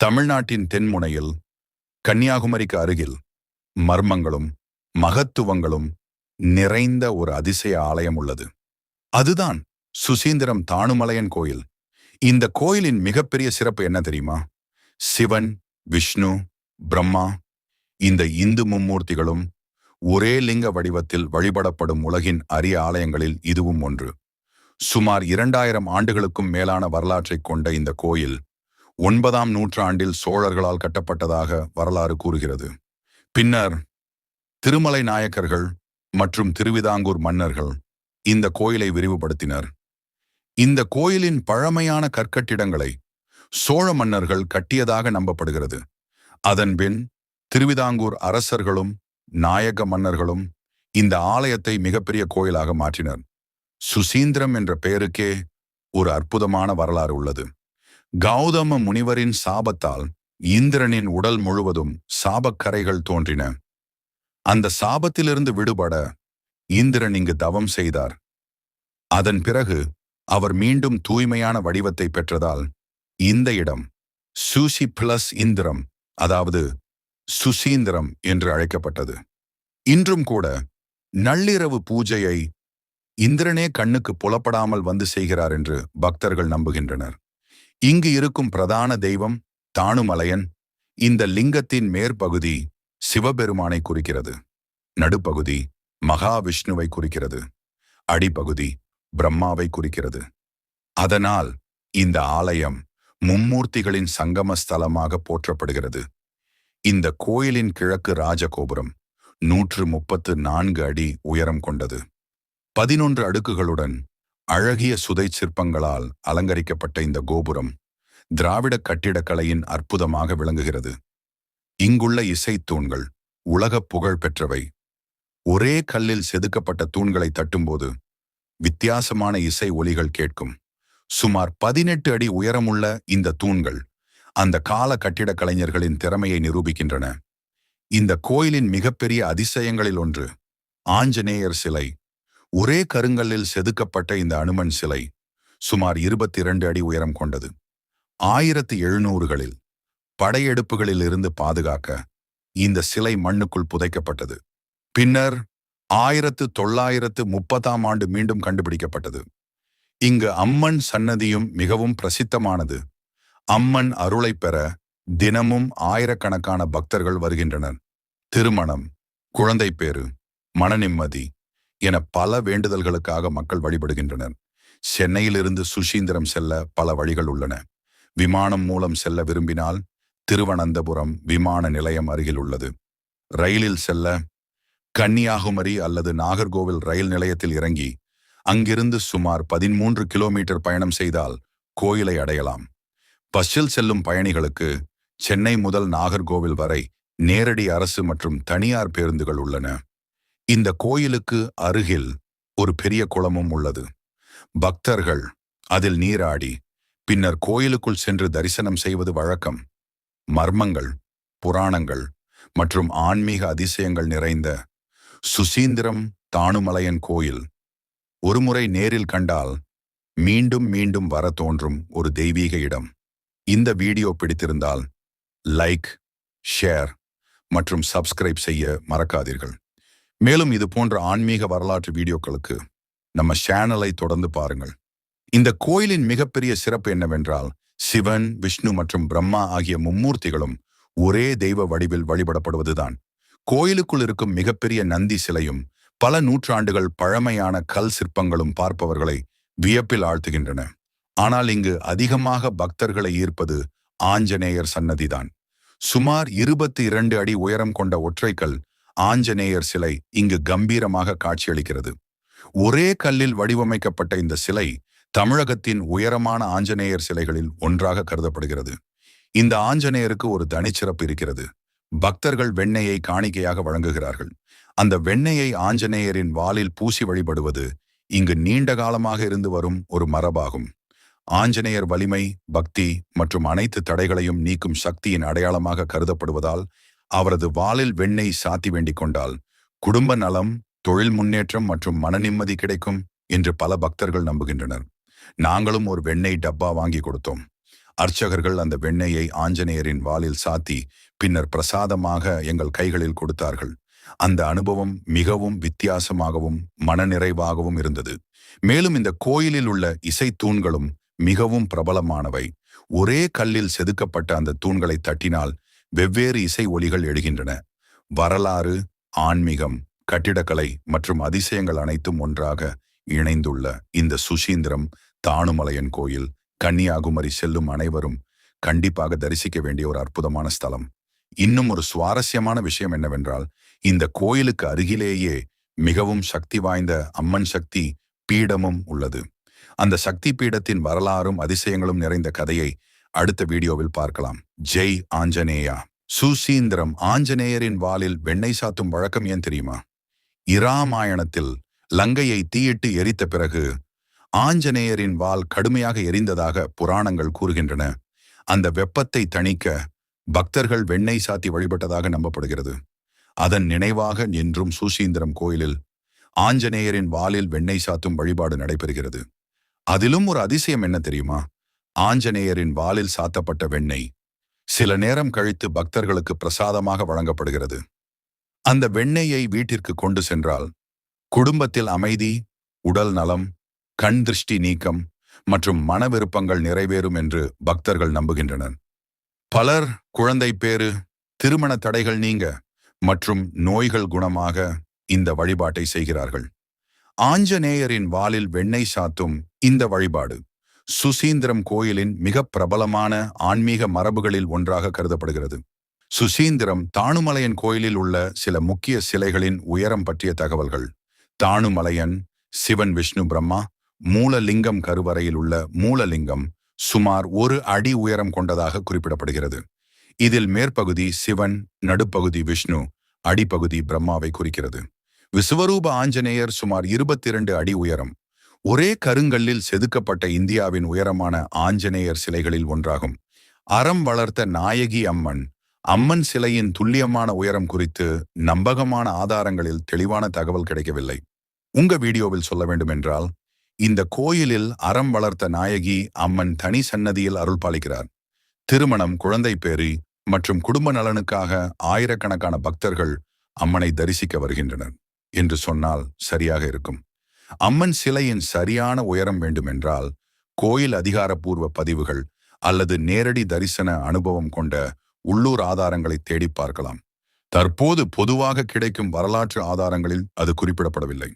தமிழ்நாட்டின் தென்முனையில் கன்னியாகுமரிக்கு அருகில் மர்மங்களும் மகத்துவங்களும் நிறைந்த ஒரு அதிசய ஆலயம் உள்ளது. அதுதான் சுசீந்திரம் தாணுமலையன் கோயில். இந்த கோயிலின் மிகப்பெரிய சிறப்பு என்ன தெரியுமா? சிவன், விஷ்ணு, பிரம்மா, இந்த இந்து மும்மூர்த்திகளும் ஒரே லிங்க வடிவத்தில் வழிபடப்படும் உலகின் அரிய ஆலயங்களில் இதுவும் ஒன்று. சுமார் 2000 ஆண்டுகளுக்கும் மேலான வரலாற்றை கொண்ட இந்த கோயில் 9ஆம் நூற்றாண்டில் சோழர்களால் கட்டப்பட்டதாக வரலாறு கூறுகிறது. பின்னர் திருமலை நாயக்கர்கள் மற்றும் திருவிதாங்கூர் மன்னர்கள் இந்த கோயிலை விரிவுபடுத்தினர். இந்த கோயிலின் பழமையான கற்கட்டிடங்களை சோழ மன்னர்கள் கட்டியதாக நம்பப்படுகிறது. அதன்பின் திருவிதாங்கூர் அரசர்களும் நாயக மன்னர்களும் இந்த ஆலயத்தை மிகப்பெரிய கோயிலாக மாற்றினர். சுசீந்திரம் என்ற பெயருக்கே ஒரு அற்புதமான வரலாறு உள்ளது. கௌதம முனிவரின் சாபத்தால் இந்திரனின் உடல் முழுவதும் சாபக்கரைகள் தோன்றின. அந்த சாபத்திலிருந்து விடுபட இந்திரன் இங்கு தவம் செய்தார். அதன் பிறகு அவர் மீண்டும் தூய்மையான வடிவத்தை பெற்றதால் இந்த இடம் சூசி பிளஸ் இந்திரம், அதாவது சுசீந்திரம் என்று அழைக்கப்பட்டது. இன்றும் கூட நள்ளிரவு பூஜையை இந்திரனே கண்ணுக்கு புலப்படாமல் வந்து செய்கிறார் என்று பக்தர்கள் நம்புகின்றனர். இங்கு இருக்கும் பிரதான தெய்வம் தாணுமலையன். இந்த லிங்கத்தின் மேற்பகுதி சிவபெருமானை குறிக்கிறது, நடுப்பகுதி மகாவிஷ்ணுவை குறிக்கிறது, அடிப்பகுதி பிரம்மாவை குறிக்கிறது. அதனால் இந்த ஆலயம் மும்மூர்த்திகளின் சங்கம ஸ்தலமாக போற்றப்படுகிறது. இந்த கோயிலின் கிழக்கு ராஜகோபுரம் 134 அடி உயரம் கொண்டது. 11 அடுக்குகளுடன் அழகிய சுதை சிற்பங்களால் அலங்கரிக்கப்பட்ட இந்த கோபுரம் திராவிட கட்டிடக்கலையின் அற்புதமாக விளங்குகிறது. இங்குள்ள இசைத்தூண்கள் உலக புகழ் பெற்றவை. ஒரே கல்லில் செதுக்கப்பட்ட தூண்களை தட்டும்போது வித்தியாசமான இசை ஒலிகள் கேட்கும். சுமார் 18 அடி உயரமுள்ள இந்த தூண்கள் அந்த கால கட்டிடக் கலைஞர்களின் திறமையை நிரூபிக்கின்றன. இந்த கோயிலின் மிகப்பெரிய அதிசயங்களில் ஒன்று ஆஞ்சநேயர் சிலை. ஒரே கருங்கல்லில் செதுக்கப்பட்ட இந்த அனுமன் சிலை சுமார் 22 அடி உயரம் கொண்டது. 1700களில் படையெடுப்புகளில் இருந்து பாதுகாக்க இந்த சிலை மண்ணுக்குள் புதைக்கப்பட்டது. பின்னர் 1930ஆம் ஆண்டு மீண்டும் கண்டுபிடிக்கப்பட்டது. இங்கு அம்மன் சன்னதியும் மிகவும் பிரசித்தமானது. அம்மன் அருளை பெற தினமும் ஆயிரக்கணக்கான பக்தர்கள் வருகின்றனர். திருமணம், குழந்தை பேறு, மனநிம்மதி என பல வேண்டுதல்களுக்காக மக்கள் வழிபடுகின்றனர். சென்னையிலிருந்து சுசீந்திரம் செல்ல பல வழிகள் உள்ளன. விமானம் மூலம் செல்ல விரும்பினால் திருவனந்தபுரம் விமான நிலையம் அருகில் உள்ளது. ரயிலில் செல்ல கன்னியாகுமரி அல்லது நாகர்கோவில் ரயில் நிலையத்தில் இறங்கி அங்கிருந்து சுமார் 13 கிலோமீட்டர் பயணம் செய்தால் கோயிலை அடையலாம். பஸ்ஸில் செல்லும் பயணிகளுக்கு சென்னை முதல் நாகர்கோவில் வரை நேரடி அரசு மற்றும் தனியார் பேருந்துகள் உள்ளன. இந்த கோயிலுக்கு அருகில் ஒரு பெரிய குளமும் உள்ளது. பக்தர்கள் அதில் நீராடி பின்னர் கோயிலுக்குள் சென்று தரிசனம் செய்வது வழக்கம். மர்மங்கள், புராணங்கள் மற்றும் ஆன்மீக அதிசயங்கள் நிறைந்த சுசீந்திரம் தாணுமலையன் கோயில் ஒருமுறை நேரில் கண்டால் மீண்டும் மீண்டும் வர தோன்றும் ஒரு தெய்வீக இடம். இந்த வீடியோ பிடித்திருந்தால் லைக், ஷேர் மற்றும் சப்ஸ்கிரைப் செய்ய மறக்காதீர்கள். மேலும் இது போன்ற ஆன்மீக வரலாற்று வீடியோக்களுக்கு நம்ம சேனலை தொடர்ந்து பாருங்கள். இந்த கோயிலின் மிகப்பெரிய சிறப்பு என்னவென்றால் சிவன், விஷ்ணு மற்றும் பிரம்மா ஆகிய மும்மூர்த்திகளும் ஒரே தெய்வ வடிவில் வழிபடப்படுவதுதான். கோயிலுக்குள் இருக்கும் மிகப்பெரிய நந்தி சிலையும் பல நூற்றாண்டுகள் பழமையான கல் சிற்பங்களும் பார்ப்பவர்களை வியப்பில் ஆழ்த்துகின்றன. ஆனால் இங்கு அதிகமாக பக்தர்களை ஈர்ப்பது ஆஞ்சநேயர் சன்னதிதான். சுமார் 22 அடி உயரம் கொண்ட ஒற்றைக்கல் ஆஞ்சநேயர் சிலை இங்கு கம்பீரமாக காட்சியளிக்கிறது. ஒரே கல்லில் வடிவமைக்கப்பட்ட இந்த சிலை தமிழகத்தின் உயரமான ஆஞ்சநேயர் சிலைகளில் ஒன்றாக கருதப்படுகிறது. இந்த ஆஞ்சநேயருக்கு ஒரு தனிச்சிறப்பு இருக்கிறது. பக்தர்கள் வெண்ணெயை காணிக்கையாக வழங்குகிறார்கள். அந்த வெண்ணெயை ஆஞ்சநேயரின் வாலில் பூசி வழிபடுவது இங்கு நீண்ட காலமாக இருந்து வரும் ஒரு மரபாகும். ஆஞ்சநேயர் வலிமை, பக்தி மற்றும் அனைத்து தடைகளையும் நீக்கும் சக்தியின் அடையாளமாக கருதப்படுவதால் அவரது வாலில் வெண்ணெய் சாத்தி வேண்டிக் கொண்டால் குடும்ப நலம், தொழில் முன்னேற்றம் மற்றும் மன நிம்மதி கிடைக்கும் என்று பல பக்தர்கள் நம்புகின்றனர். நாங்களும் ஒரு வெண்ணெய் டப்பா வாங்கி கொடுத்தோம். அர்ச்சகர்கள் அந்த வெண்ணெயை ஆஞ்சநேயரின் வாளில் சாத்தி பின்னர் பிரசாதமாக எங்கள் கைகளில் கொடுத்தார்கள். அந்த அனுபவம் மிகவும் வித்தியாசமாகவும் மனநிறைவாகவும் இருந்தது. மேலும் இந்த கோயிலில் உள்ள இசை தூண்களும் மிகவும் பிரபலமானவை. ஒரே கல்லில் செதுக்கப்பட்ட அந்த தூண்களை தட்டினால் வெவ்வேறு இசை ஒலிகள் எழுகின்றன. வரலாறு, ஆன்மீகம், கட்டிடக்கலை மற்றும் அதிசயங்கள் அனைத்தும் ஒன்றாக இணைந்துள்ள இந்த சுசீந்திரம் தாணுமலையன் கோயில் கன்னியாகுமரி செல்லும் அனைவரும் கண்டிப்பாக தரிசிக்க வேண்டிய ஒரு அற்புதமான ஸ்தலம். இன்னும் ஒரு சுவாரஸ்யமான விஷயம் என்னவென்றால், இந்த கோயிலுக்கு அருகிலேயே மிகவும் சக்தி வாய்ந்த அம்மன் சக்தி பீடமும் உள்ளது. அந்த சக்தி பீடத்தின் வரலாறும் அதிசயங்களும் நிறைந்த கதையை அடுத்த வீடியோவில் பார்க்கலாம். ஜெய் ஆஞ்சநேயா. சுசீந்திரம் ஆஞ்சநேயரின் வாளில் வெண்ணெய் சாத்தும் வழக்கம் ஏன் தெரியுமா? இராமாயணத்தில் லங்கையை தீயிட்டு எரித்த பிறகு ஆஞ்சநேயரின் வாள் கடுமையாக எரிந்ததாக புராணங்கள் கூறுகின்றன. அந்த வெப்பத்தை தணிக்க பக்தர்கள் வெண்ணெய் சாத்தி வழிபட்டதாக நம்பப்படுகிறது. அதன் நினைவாக என்றும் சுசீந்திரம் கோயிலில் ஆஞ்சநேயரின் வாளில் வெண்ணெய் சாத்தும் வழிபாடு நடைபெறுகிறது. அதிலும் ஒரு அதிசயம் என்ன தெரியுமா? ஆஞ்சநேயரின் வாளில் சாத்தப்பட்ட வெண்ணெய் சில நேரம் கழித்து பக்தர்களுக்கு பிரசாதமாக வழங்கப்படுகிறது. அந்த வெண்ணெயை வீட்டிற்கு கொண்டு சென்றால் குடும்பத்தில் அமைதி, உடல் நலம், கண் திருஷ்டி நீக்கம் மற்றும் மன விருப்பங்கள் நிறைவேறும் என்று பக்தர்கள் நம்புகின்றனர். பலர் குழந்தை பேறு, திருமண தடைகள் நீங்க மற்றும் நோய்கள் குணமாக இந்த வழிபாட்டை செய்கிறார்கள். ஆஞ்சநேயரின் வாளில் வெண்ணெய் சாத்தும் இந்த வழிபாடு சுசீந்திரம் கோயிலின் மிக பிரபலமான ஆன்மீக மரபுகளில் ஒன்றாக கருதப்படுகிறது. சுசீந்திரம் தாணுமலையன் கோயிலில் உள்ள சில முக்கிய சிலைகளின் உயரம் பற்றிய தகவல்கள். தாணுமலையன் சிவன், விஷ்ணு, பிரம்மா மூலலிங்கம் கருவறையில் உள்ள மூலலிங்கம் சுமார் 1 அடி உயரம் கொண்டதாக குறிப்பிடப்படுகிறது. இதில் மேற்பகுதி சிவன், நடுப்பகுதி விஷ்ணு, அடிப்பகுதி பிரம்மாவை குறிக்கிறது. விசுவரூப ஆஞ்சநேயர் சுமார் 22 அடி உயரம். ஒரே கருங்கல்லில் செதுக்கப்பட்ட இந்தியாவின் உயரமான ஆஞ்சநேயர் சிலைகளில் ஒன்றாகும். அறம் வளர்த்த நாயகி அம்மன். அம்மன் சிலையின் துல்லியமான உயரம் குறித்து நம்பகமான ஆதாரங்களில் தெளிவான தகவல் கிடைக்கவில்லை. உங்க வீடியோவில் சொல்ல வேண்டும் என்றால், இந்த கோயிலில் அறம் வளர்த்த நாயகி அம்மன் தனி சன்னதியில் அருள் பாலிக்கிறார். திருமணம், குழந்தை பேறு மற்றும் குடும்ப நலனுக்காக ஆயிரக்கணக்கான பக்தர்கள் அம்மனை தரிசிக்க வருகின்றனர் என்று சொன்னால் சரியாக இருக்கும். அம்மன் சிலையின் சரியான உயரம் வேண்டுமென்றால் கோயில் அதிகாரப்பூர்வ பதிவுகள் அல்லது நேரடி தரிசன அனுபவம் கொண்ட உள்ளூர் ஆதாரங்களை தேடி பார்க்கலாம். தற்போது பொதுவாக கிடைக்கும் வரலாற்று ஆதாரங்களில் அது குறிப்பிடப்படவில்லை.